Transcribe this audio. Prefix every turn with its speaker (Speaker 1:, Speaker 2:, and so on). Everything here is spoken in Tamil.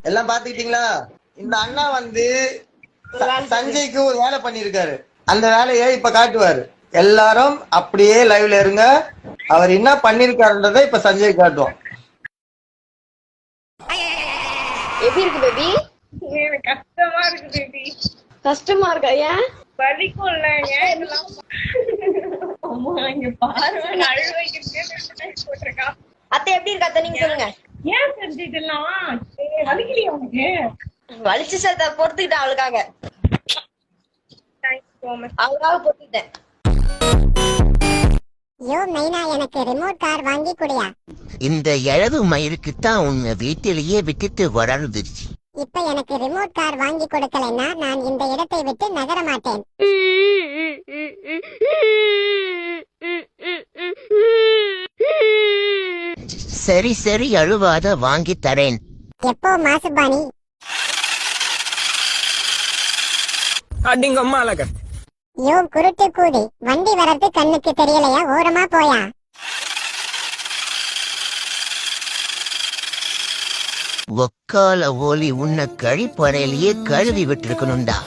Speaker 1: எல்லாம் பாத்துக்கிட்டீங்களா? இந்த அண்ணா வந்து சஞ்சய்க்கு ஒரு வேலை பண்ணிருக்காரு. அந்த வேலையை இப்ப காட்டுவாரு. எல்லாரும் அப்படியே லைவ்ல இருங்க. அவர் என்ன பண்ணிருக்காருன்றதை இப்ப சஞ்சய் காட்டுவோம்.
Speaker 2: எப்படி இருக்கு பேபி?
Speaker 3: எனக்கு கஷ்டமா இருக்கு பேபி.
Speaker 2: கஷ்டமா இருக்கா? ஏன்?
Speaker 3: வலிக்கும்ல. ஏன் இதெல்லாம் அம்மா இங்க பாருங்க, அழுவ வைக்கிறதுக்கு போட்டிருக்கா.
Speaker 2: அத்தை எப்படி இருக்கு அத்தை, நீங்க சொல்லுங்க.
Speaker 3: ஏன் செஞ்சுட்டுலாம் வலிக்கலையா உனக்கு?
Speaker 2: வலிச்சு சார் பொறுத்துக்கிட்டேன் அவளுக்காக. அவளுக்காக பொறுத்துக்கிட்டேன்.
Speaker 4: யோ மைனா, எனக்கு ரிமோட் கார் வாங்கி குடியா.
Speaker 5: இந்த இழவு மயிருக்குத்தான் உன்னை வீட்டிலேயே விட்டுட்டு வளர்ந்துருச்சு.
Speaker 4: இப்ப எனக்கு ரிமோட் கார் வாங்கி கொடுக்கலன்னா நான் இந்த இடத்தை விட்டு நகர மாட்டேன்.
Speaker 5: சரி சரி, அழுவாத, வாங்கி தரேன்.
Speaker 4: எப்போ மாசுபாணி?
Speaker 6: அடிங்க அம்மா அழக.
Speaker 4: யோ குருட்டு கூடி, வண்டி வரது கண்ணுக்கு தெரியலையா? ஓரமா போயா.
Speaker 5: ஒக்கால ஓலி உன்னை கழிப்பறையிலேயே கழுவி விட்டு இருக்கணும்டா.